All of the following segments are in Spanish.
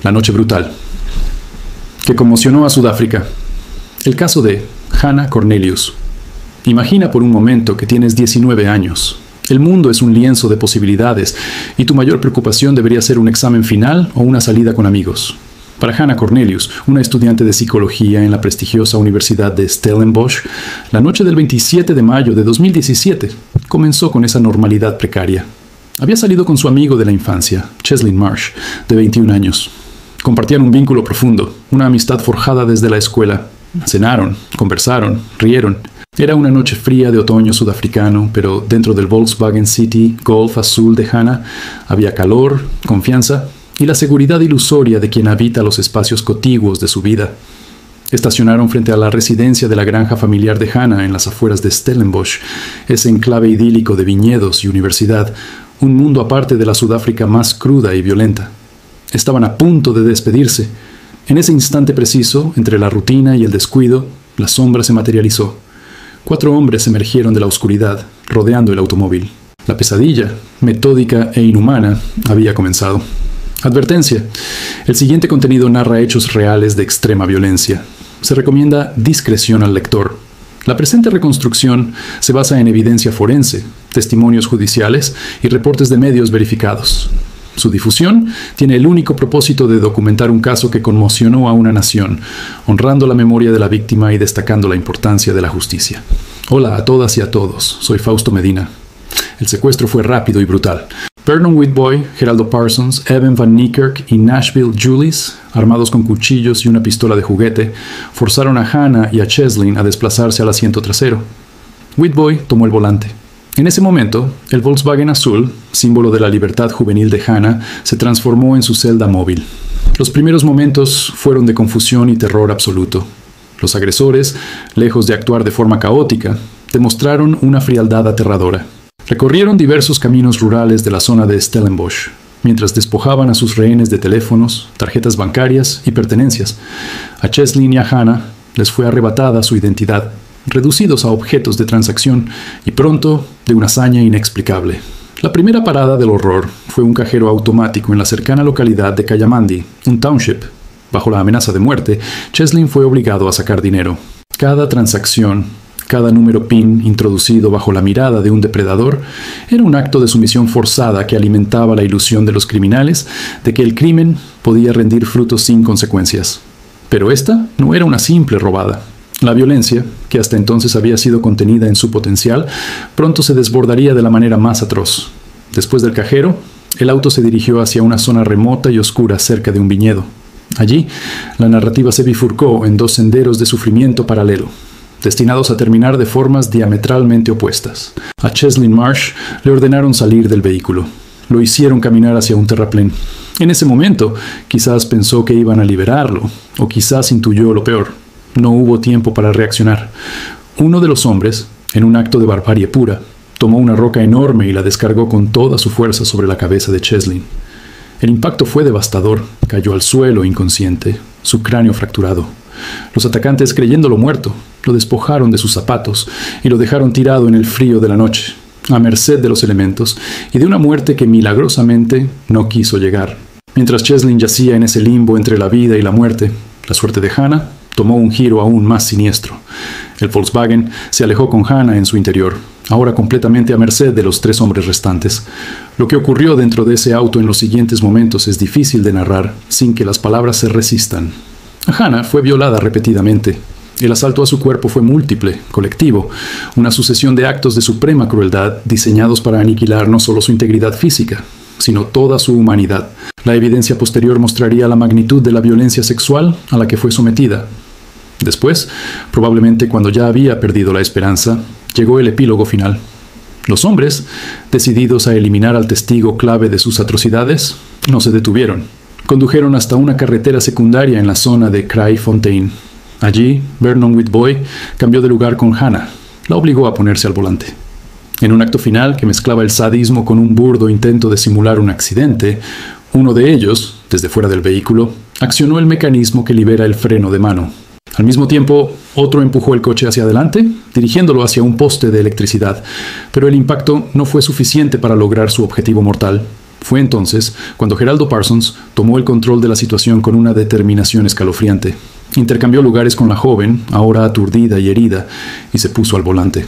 La noche brutal, que conmocionó a Sudáfrica. El caso de Hannah Cornelius. Imagina por un momento que tienes 19 años. El mundo es un lienzo de posibilidades y tu mayor preocupación debería ser un examen final o una salida con amigos. Para Hannah Cornelius, una estudiante de psicología en la prestigiosa Universidad de Stellenbosch, la noche del 27 de mayo de 2017 comenzó con esa normalidad precaria. Había salido con su amigo de la infancia, Cheslin Marsh, de 21 años. Compartían un vínculo profundo, una amistad forjada desde la escuela. Cenaron, conversaron, rieron. Era una noche fría de otoño sudafricano, pero dentro del Volkswagen City Golf azul de Hannah había calor, confianza y la seguridad ilusoria de quien habita los espacios contiguos de su vida. Estacionaron frente a la residencia de la granja familiar de Hannah en las afueras de Stellenbosch, ese enclave idílico de viñedos y universidad, un mundo aparte de la Sudáfrica más cruda y violenta. Estaban a punto de despedirse. En ese instante preciso, entre la rutina y el descuido, la sombra se materializó. 4 hombres emergieron de la oscuridad, rodeando el automóvil. La pesadilla, metódica e inhumana, había comenzado. Advertencia: el siguiente contenido narra hechos reales de extrema violencia. Se recomienda discreción al lector. La presente reconstrucción se basa en evidencia forense, testimonios judiciales y reportes de medios verificados. Su difusión tiene el único propósito de documentar un caso que conmocionó a una nación, honrando la memoria de la víctima y destacando la importancia de la justicia. Hola a todas y a todos, soy Fausto Medina. El secuestro fue rápido y brutal. Vernon Witbooi, Geraldo Parsons, Evan Van Niekerk y Nashville Julius, armados con cuchillos y una pistola de juguete, forzaron a Hannah y a Cheslin a desplazarse al asiento trasero. Witbooi tomó el volante. En ese momento, el Volkswagen azul, símbolo de la libertad juvenil de Hannah, se transformó en su celda móvil. Los primeros momentos fueron de confusión y terror absoluto. Los agresores, lejos de actuar de forma caótica, demostraron una frialdad aterradora. Recorrieron diversos caminos rurales de la zona de Stellenbosch, mientras despojaban a sus rehenes de teléfonos, tarjetas bancarias y pertenencias. A Cheslin y a Hannah les fue arrebatada su identidad, reducidos a objetos de transacción y pronto de una hazaña inexplicable. La primera parada del horror fue un cajero automático en la cercana localidad de Kayamandi, un township. Bajo la amenaza de muerte, Cheslin fue obligado a sacar dinero. Cada transacción, cada número PIN introducido bajo la mirada de un depredador era un acto de sumisión forzada que alimentaba la ilusión de los criminales de que el crimen podía rendir frutos sin consecuencias. Pero esta no era una simple robada. La violencia, que hasta entonces había sido contenida en su potencial, pronto se desbordaría de la manera más atroz. Después del cajero, el auto se dirigió hacia una zona remota y oscura cerca de un viñedo. Allí, la narrativa se bifurcó en 2 senderos de sufrimiento paralelo, destinados a terminar de formas diametralmente opuestas. A Cheslin Marsh le ordenaron salir del vehículo. Lo hicieron caminar hacia un terraplén. En ese momento, quizás pensó que iban a liberarlo, o quizás intuyó lo peor. No hubo tiempo para reaccionar. Uno de los hombres, en un acto de barbarie pura, tomó una roca enorme y la descargó con toda su fuerza sobre la cabeza de Cheslin. El impacto fue devastador. Cayó al suelo inconsciente, su cráneo fracturado. Los atacantes, creyéndolo muerto, lo despojaron de sus zapatos y lo dejaron tirado en el frío de la noche, a merced de los elementos y de una muerte que milagrosamente no quiso llegar. Mientras Cheslin yacía en ese limbo entre la vida y la muerte, la suerte de Hannah tomó un giro aún más siniestro. El Volkswagen se alejó con Hannah en su interior, ahora completamente a merced de los 3 hombres restantes. Lo que ocurrió dentro de ese auto en los siguientes momentos es difícil de narrar sin que las palabras se resistan. Hannah fue violada repetidamente. El asalto a su cuerpo fue múltiple, colectivo, una sucesión de actos de suprema crueldad diseñados para aniquilar no solo su integridad física, sino toda su humanidad. La evidencia posterior mostraría la magnitud de la violencia sexual a la que fue sometida. Después, probablemente cuando ya había perdido la esperanza, llegó el epílogo final. Los hombres, decididos a eliminar al testigo clave de sus atrocidades, no se detuvieron. Condujeron hasta una carretera secundaria en la zona de Kraaifontein. Allí, Vernon Witbooi cambió de lugar con Hannah. La obligó a ponerse al volante. En un acto final que mezclaba el sadismo con un burdo intento de simular un accidente, uno de ellos, desde fuera del vehículo, accionó el mecanismo que libera el freno de mano. Al mismo tiempo, otro empujó el coche hacia adelante, dirigiéndolo hacia un poste de electricidad, pero el impacto no fue suficiente para lograr su objetivo mortal. Fue entonces cuando Geraldo Parsons tomó el control de la situación con una determinación escalofriante. Intercambió lugares con la joven, ahora aturdida y herida, y se puso al volante.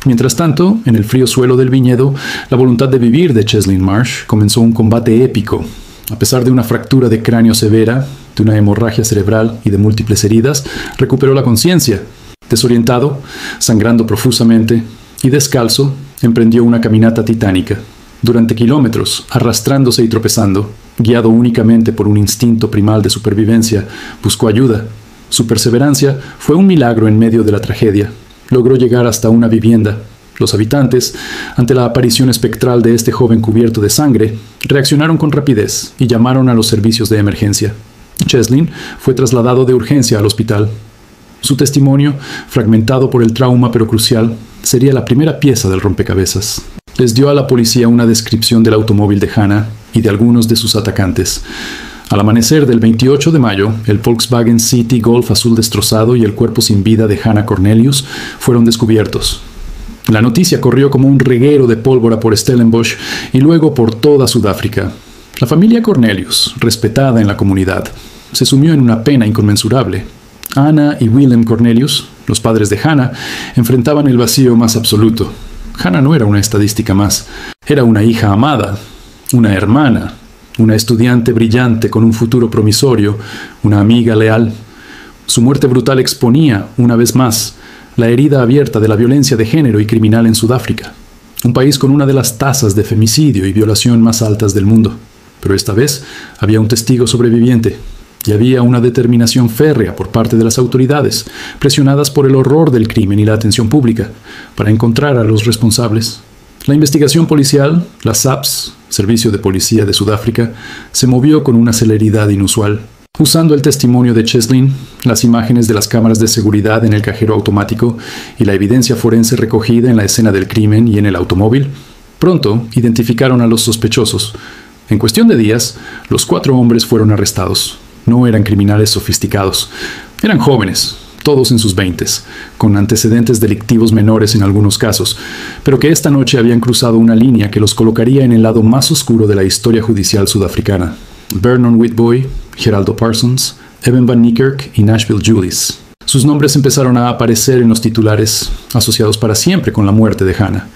Mientras tanto, en el frío suelo del viñedo, la voluntad de vivir de Cheslin Marsh comenzó un combate épico. A pesar de una fractura de cráneo severa, de una hemorragia cerebral y de múltiples heridas, recuperó la conciencia. Desorientado, sangrando profusamente y descalzo, emprendió una caminata titánica. Durante kilómetros, arrastrándose y tropezando, guiado únicamente por un instinto primal de supervivencia, buscó ayuda. Su perseverancia fue un milagro en medio de la tragedia. Logró llegar hasta una vivienda. Los habitantes, ante la aparición espectral de este joven cubierto de sangre, reaccionaron con rapidez y llamaron a los servicios de emergencia. Cheslin fue trasladado de urgencia al hospital. Su testimonio, fragmentado por el trauma pero crucial, sería la primera pieza del rompecabezas. Les dio a la policía una descripción del automóvil de Hannah y de algunos de sus atacantes. Al amanecer del 28 de mayo, el Volkswagen City Golf azul destrozado y el cuerpo sin vida de Hannah Cornelius fueron descubiertos. La noticia corrió como un reguero de pólvora por Stellenbosch y luego por toda Sudáfrica. La familia Cornelius, respetada en la comunidad, se sumió en una pena inconmensurable. Anna y Willem Cornelius, los padres de Hannah, enfrentaban el vacío más absoluto. Hannah no era una estadística más, era una hija amada, una hermana, una estudiante brillante con un futuro promisorio, una amiga leal. Su muerte brutal exponía, una vez más, la herida abierta de la violencia de género y criminal en Sudáfrica, un país con una de las tasas de femicidio y violación más altas del mundo. Pero esta vez había un testigo sobreviviente, y había una determinación férrea por parte de las autoridades, presionadas por el horror del crimen y la atención pública, para encontrar a los responsables. La investigación policial, la SAPS, Servicio de Policía de Sudáfrica, se movió con una celeridad inusual. Usando el testimonio de Cheslin, las imágenes de las cámaras de seguridad en el cajero automático y la evidencia forense recogida en la escena del crimen y en el automóvil, pronto identificaron a los sospechosos. En cuestión de días, los 4 hombres fueron arrestados. No eran criminales sofisticados. Eran jóvenes, todos en sus 20s, con antecedentes delictivos menores en algunos casos, pero que esta noche habían cruzado una línea que los colocaría en el lado más oscuro de la historia judicial sudafricana. Vernon Witbooi, Geraldo Parsons, Eben van Niekerk y Nashville Julius. Sus nombres empezaron a aparecer en los titulares, asociados para siempre con la muerte de Hannah.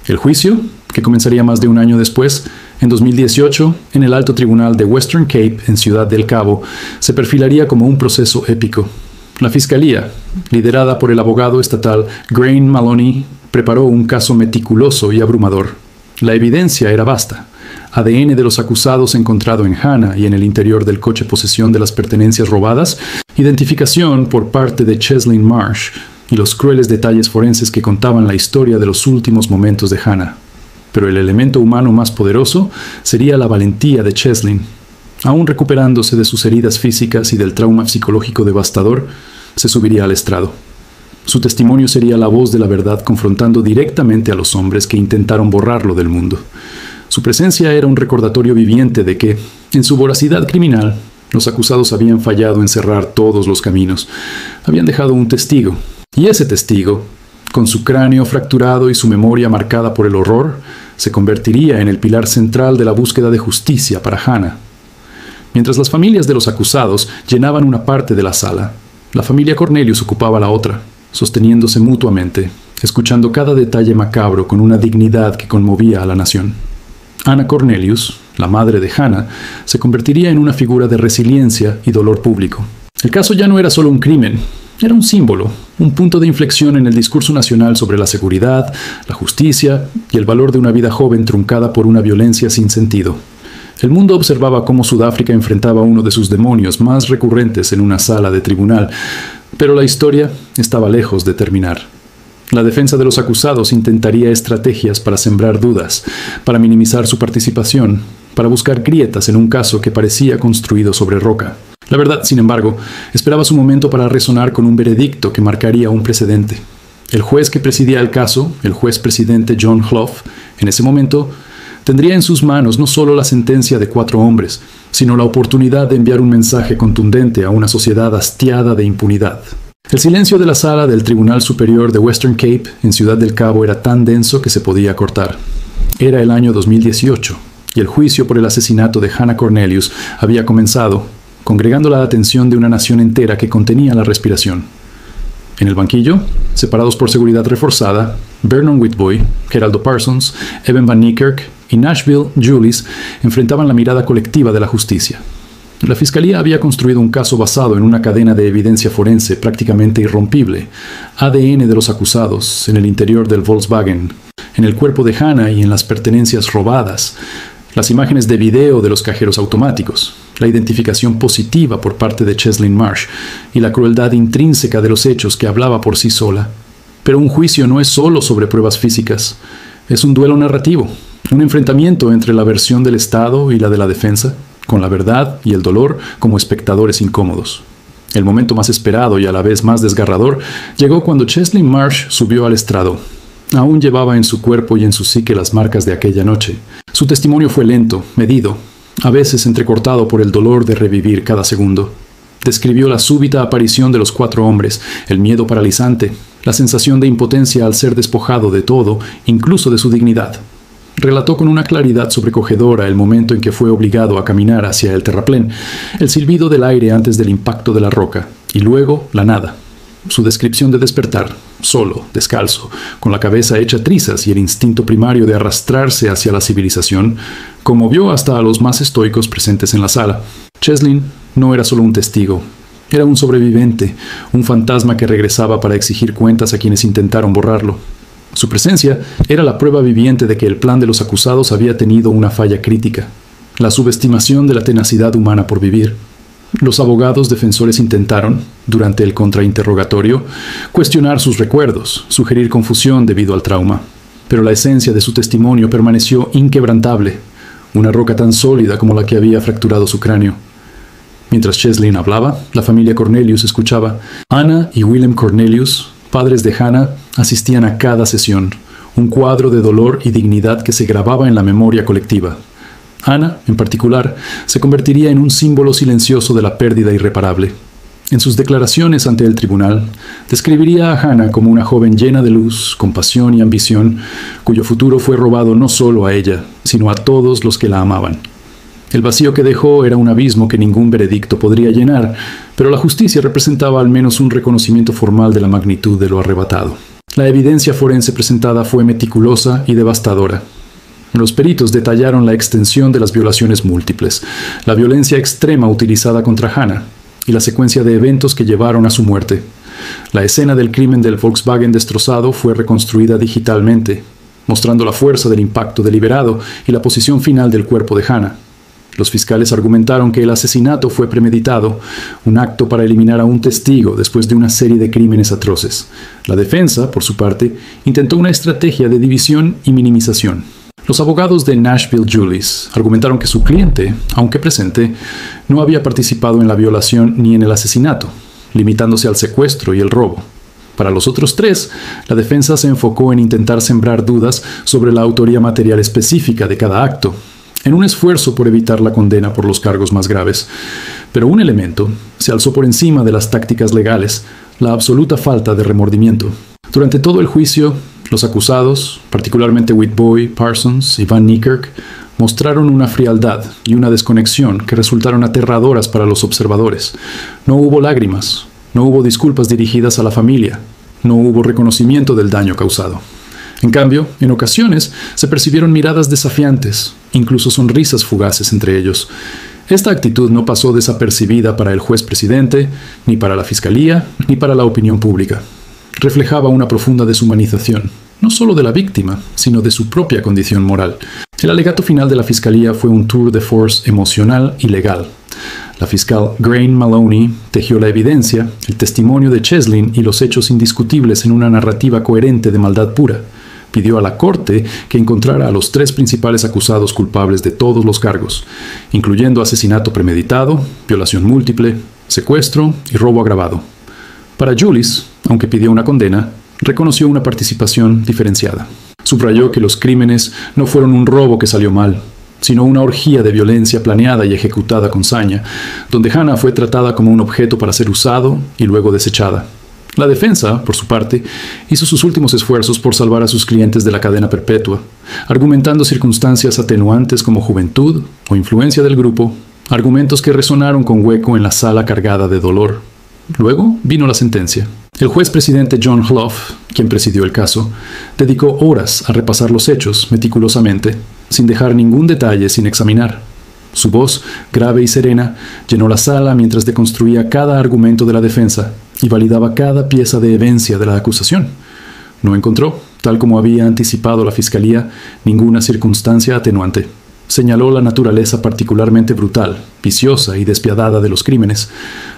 El juicio, que comenzaría más de un año después, en 2018, en el Alto Tribunal de Western Cape, en Ciudad del Cabo, se perfilaría como un proceso épico. La fiscalía, liderada por el abogado estatal Graham Maloney, preparó un caso meticuloso y abrumador. La evidencia era vasta. ADN de los acusados encontrado en Hannah y en el interior del coche posesión de las pertenencias robadas, identificación por parte de Cheslin Marsh y los crueles detalles forenses que contaban la historia de los últimos momentos de Hannah. Pero el elemento humano más poderoso sería la valentía de Cheslin. Aún recuperándose de sus heridas físicas y del trauma psicológico devastador, se subiría al estrado. Su testimonio sería la voz de la verdad confrontando directamente a los hombres que intentaron borrarlo del mundo. Su presencia era un recordatorio viviente de que, en su voracidad criminal, los acusados habían fallado en cerrar todos los caminos. Habían dejado un testigo, y ese testigo, con su cráneo fracturado y su memoria marcada por el horror, se convertiría en el pilar central de la búsqueda de justicia para Hannah. Mientras las familias de los acusados llenaban una parte de la sala, la familia Cornelius ocupaba la otra, sosteniéndose mutuamente, escuchando cada detalle macabro con una dignidad que conmovía a la nación. Anna Cornelius, la madre de Hannah, se convertiría en una figura de resiliencia y dolor público. El caso ya no era solo un crimen, era un símbolo, un punto de inflexión en el discurso nacional sobre la seguridad, la justicia y el valor de una vida joven truncada por una violencia sin sentido. El mundo observaba cómo Sudáfrica enfrentaba uno de sus demonios más recurrentes en una sala de tribunal, pero la historia estaba lejos de terminar. La defensa de los acusados intentaría estrategias para sembrar dudas, para minimizar su participación, para buscar grietas en un caso que parecía construido sobre roca. La verdad, sin embargo, esperaba su momento para resonar con un veredicto que marcaría un precedente. El juez que presidía el caso, el juez presidente John Clough, en ese momento, tendría en sus manos no solo la sentencia de 4 hombres, sino la oportunidad de enviar un mensaje contundente a una sociedad hastiada de impunidad. El silencio de la sala del Tribunal Superior de Western Cape, en Ciudad del Cabo, era tan denso que se podía cortar. Era el año 2018, y el juicio por el asesinato de Hannah Cornelius había comenzado, congregando la atención de una nación entera que contenía la respiración. En el banquillo, separados por seguridad reforzada, Vernon Whitboy, Geraldo Parsons, Evan Van Niekerk y Nashville Julies enfrentaban la mirada colectiva de la justicia. La fiscalía había construido un caso basado en una cadena de evidencia forense prácticamente irrompible, ADN de los acusados en el interior del Volkswagen, en el cuerpo de Hannah y en las pertenencias robadas, las imágenes de video de los cajeros automáticos, la identificación positiva por parte de Cheslin Marsh y la crueldad intrínseca de los hechos que hablaba por sí sola. Pero un juicio no es solo sobre pruebas físicas, es un duelo narrativo, un enfrentamiento entre la versión del Estado y la de la defensa, con la verdad y el dolor como espectadores incómodos. El momento más esperado y a la vez más desgarrador llegó cuando Cheslin Marsh subió al estrado. Aún llevaba en su cuerpo y en su psique las marcas de aquella noche. Su testimonio fue lento, medido, a veces entrecortado por el dolor de revivir cada segundo. Describió la súbita aparición de los 4 hombres, el miedo paralizante, la sensación de impotencia al ser despojado de todo, incluso de su dignidad. Relató con una claridad sobrecogedora el momento en que fue obligado a caminar hacia el terraplén, el silbido del aire antes del impacto de la roca, y luego la nada. Su descripción de despertar, solo, descalzo, con la cabeza hecha trizas y el instinto primario de arrastrarse hacia la civilización, conmovió hasta a los más estoicos presentes en la sala. Cheslin no era solo un testigo, era un sobreviviente, un fantasma que regresaba para exigir cuentas a quienes intentaron borrarlo. Su presencia era la prueba viviente de que el plan de los acusados había tenido una falla crítica, la subestimación de la tenacidad humana por vivir. Los abogados defensores intentaron, durante el contrainterrogatorio, cuestionar sus recuerdos, sugerir confusión debido al trauma, pero la esencia de su testimonio permaneció inquebrantable, una roca tan sólida como la que había fracturado su cráneo. Mientras Cheslin hablaba, la familia Cornelius escuchaba. Anna y Willem Cornelius, padres de Hannah, asistían a cada sesión, un cuadro de dolor y dignidad que se grababa en la memoria colectiva. Hannah, en particular, se convertiría en un símbolo silencioso de la pérdida irreparable. En sus declaraciones ante el tribunal, describiría a Hannah como una joven llena de luz, compasión y ambición, cuyo futuro fue robado no solo a ella, sino a todos los que la amaban. El vacío que dejó era un abismo que ningún veredicto podría llenar, pero la justicia representaba al menos un reconocimiento formal de la magnitud de lo arrebatado. La evidencia forense presentada fue meticulosa y devastadora. Los peritos detallaron la extensión de las violaciones múltiples, la violencia extrema utilizada contra Hannah y la secuencia de eventos que llevaron a su muerte. La escena del crimen del Volkswagen destrozado fue reconstruida digitalmente, mostrando la fuerza del impacto deliberado y la posición final del cuerpo de Hannah. Los fiscales argumentaron que el asesinato fue premeditado, un acto para eliminar a un testigo después de una serie de crímenes atroces. La defensa, por su parte, intentó una estrategia de división y minimización. Los abogados de Nashville Julies argumentaron que su cliente, aunque presente, no había participado en la violación ni en el asesinato, limitándose al secuestro y el robo. Para los otros 3, la defensa se enfocó en intentar sembrar dudas sobre la autoría material específica de cada acto, en un esfuerzo por evitar la condena por los cargos más graves. Pero un elemento se alzó por encima de las tácticas legales, la absoluta falta de remordimiento. Durante todo el juicio, los acusados, particularmente Whitboy, Parsons y Van Niekerk, mostraron una frialdad y una desconexión que resultaron aterradoras para los observadores. No hubo lágrimas, no hubo disculpas dirigidas a la familia, no hubo reconocimiento del daño causado. En cambio, en ocasiones se percibieron miradas desafiantes, incluso sonrisas fugaces entre ellos. Esta actitud no pasó desapercibida para el juez presidente, ni para la fiscalía, ni para la opinión pública. Reflejaba una profunda deshumanización, no solo de la víctima, sino de su propia condición moral. El alegato final de la fiscalía fue un tour de force emocional y legal. La fiscal Grain Maloney tejió la evidencia, el testimonio de Cheslin y los hechos indiscutibles en una narrativa coherente de maldad pura. Pidió a la corte que encontrara a los 3 principales acusados culpables de todos los cargos, incluyendo asesinato premeditado, violación múltiple, secuestro y robo agravado. Para Julies, aunque pidió una condena, reconoció una participación diferenciada. Subrayó que los crímenes no fueron un robo que salió mal, sino una orgía de violencia planeada y ejecutada con saña, donde Hannah fue tratada como un objeto para ser usado y luego desechada. La defensa, por su parte, hizo sus últimos esfuerzos por salvar a sus clientes de la cadena perpetua, argumentando circunstancias atenuantes como juventud o influencia del grupo, argumentos que resonaron con hueco en la sala cargada de dolor. Luego vino la sentencia. El juez presidente John Hough, quien presidió el caso, dedicó horas a repasar los hechos meticulosamente, sin dejar ningún detalle sin examinar. Su voz, grave y serena, llenó la sala mientras deconstruía cada argumento de la defensa y validaba cada pieza de evidencia de la acusación. No encontró, tal como había anticipado la fiscalía, ninguna circunstancia atenuante. Señaló la naturaleza particularmente brutal, viciosa y despiadada de los crímenes.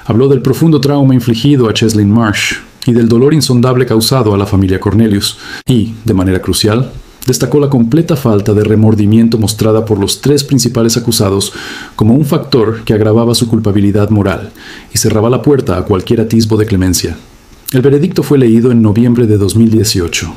Habló del profundo trauma infligido a Cheslin Marsh y del dolor insondable causado a la familia Cornelius. Y, de manera crucial, destacó la completa falta de remordimiento mostrada por los tres principales acusados como un factor que agravaba su culpabilidad moral y cerraba la puerta a cualquier atisbo de clemencia. El veredicto fue leído en noviembre de 2018.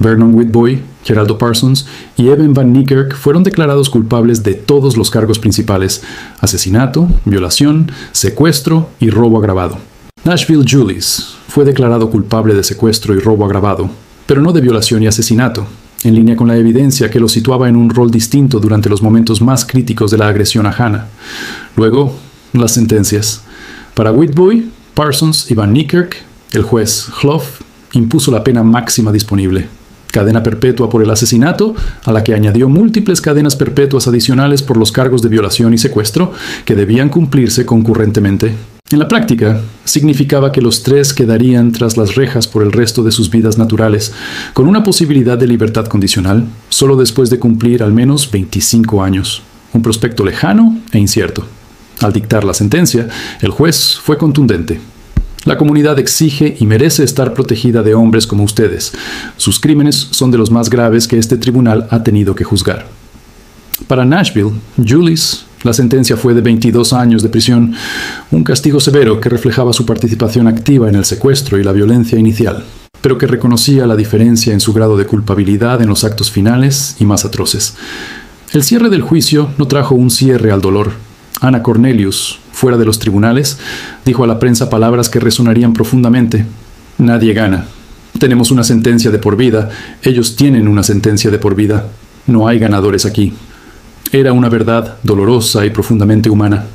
Vernon Whitboy, Geraldo Parsons y Eben Van Niekerk fueron declarados culpables de todos los cargos principales: asesinato, violación, secuestro y robo agravado. Nashville Julius fue declarado culpable de secuestro y robo agravado, pero no de violación y asesinato, en línea con la evidencia que lo situaba en un rol distinto durante los momentos más críticos de la agresión a Hannah. Luego, las sentencias. Para Whitboy, Parsons y Van Niekerk, el juez Hough impuso la pena máxima disponible: cadena perpetua por el asesinato, a la que añadió múltiples cadenas perpetuas adicionales por los cargos de violación y secuestro, que debían cumplirse concurrentemente. En la práctica, significaba que los tres quedarían tras las rejas por el resto de sus vidas naturales, con una posibilidad de libertad condicional, solo después de cumplir al menos 25 años. Un prospecto lejano e incierto. Al dictar la sentencia, el juez fue contundente. La comunidad exige y merece estar protegida de hombres como ustedes. Sus crímenes son de los más graves que este tribunal ha tenido que juzgar. Para Nashville, Julius, la sentencia fue de 22 años de prisión, un castigo severo que reflejaba su participación activa en el secuestro y la violencia inicial, pero que reconocía la diferencia en su grado de culpabilidad en los actos finales y más atroces. El cierre del juicio no trajo un cierre al dolor. Hannah Cornelius, fuera de los tribunales, dijo a la prensa palabras que resonarían profundamente. Nadie gana. Tenemos una sentencia de por vida. Ellos tienen una sentencia de por vida. No hay ganadores aquí. Era una verdad dolorosa y profundamente humana.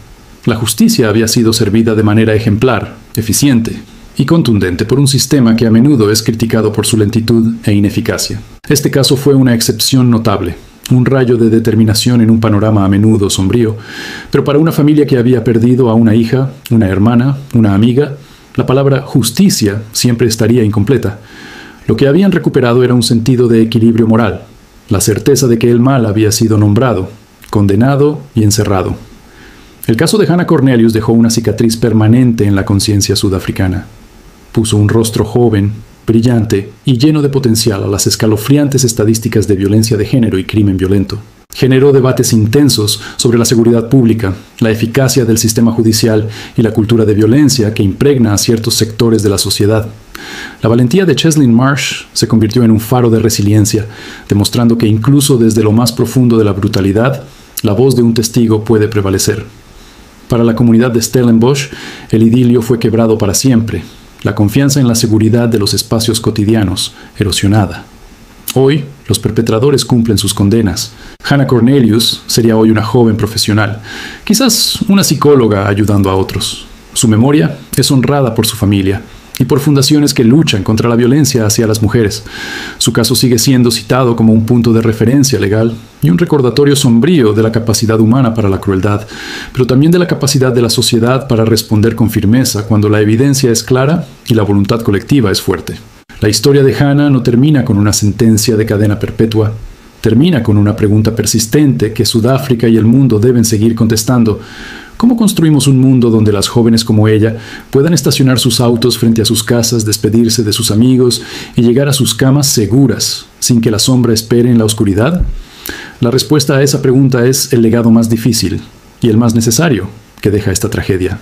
La justicia había sido servida de manera ejemplar, eficiente y contundente por un sistema que a menudo es criticado por su lentitud e ineficacia. Este caso fue una excepción notable. Un rayo de determinación en un panorama a menudo sombrío, pero para una familia que había perdido a una hija, una hermana, una amiga, la palabra justicia siempre estaría incompleta. Lo que habían recuperado era un sentido de equilibrio moral, la certeza de que el mal había sido nombrado, condenado y encerrado. El caso de Hannah Cornelius dejó una cicatriz permanente en la conciencia sudafricana. Puso un rostro joven, brillante y lleno de potencial a las escalofriantes estadísticas de violencia de género y crimen violento. Generó debates intensos sobre la seguridad pública, la eficacia del sistema judicial y la cultura de violencia que impregna a ciertos sectores de la sociedad. La valentía de Cheslin Marsh se convirtió en un faro de resiliencia, demostrando que incluso desde lo más profundo de la brutalidad, la voz de un testigo puede prevalecer. Para la comunidad de Stellenbosch, el idilio fue quebrado para siempre. La confianza en la seguridad de los espacios cotidianos, erosionada. Hoy, los perpetradores cumplen sus condenas. Hannah Cornelius sería hoy una joven profesional, quizás una psicóloga ayudando a otros. Su memoria es honrada por su familia y por fundaciones que luchan contra la violencia hacia las mujeres. Su caso sigue siendo citado como un punto de referencia legal y un recordatorio sombrío de la capacidad humana para la crueldad, pero también de la capacidad de la sociedad para responder con firmeza cuando la evidencia es clara y la voluntad colectiva es fuerte. La historia de Hannah no termina con una sentencia de cadena perpetua. Termina con una pregunta persistente que Sudáfrica y el mundo deben seguir contestando. ¿Cómo construimos un mundo donde las jóvenes como ella puedan estacionar sus autos frente a sus casas, despedirse de sus amigos y llegar a sus camas seguras, sin que la sombra espere en la oscuridad? La respuesta a esa pregunta es el legado más difícil y el más necesario que deja esta tragedia.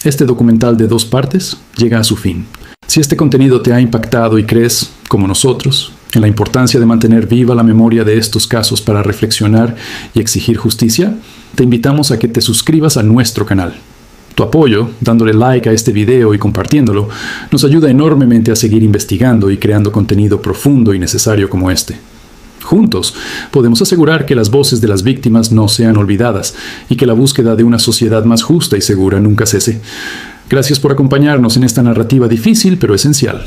Este documental de 2 partes llega a su fin. Si este contenido te ha impactado y crees, como nosotros, en la importancia de mantener viva la memoria de estos casos para reflexionar y exigir justicia, te invitamos a que te suscribas a nuestro canal. Tu apoyo, dándole like a este video y compartiéndolo, nos ayuda enormemente a seguir investigando y creando contenido profundo y necesario como este. Juntos, podemos asegurar que las voces de las víctimas no sean olvidadas y que la búsqueda de una sociedad más justa y segura nunca cese. Gracias por acompañarnos en esta narrativa difícil pero esencial.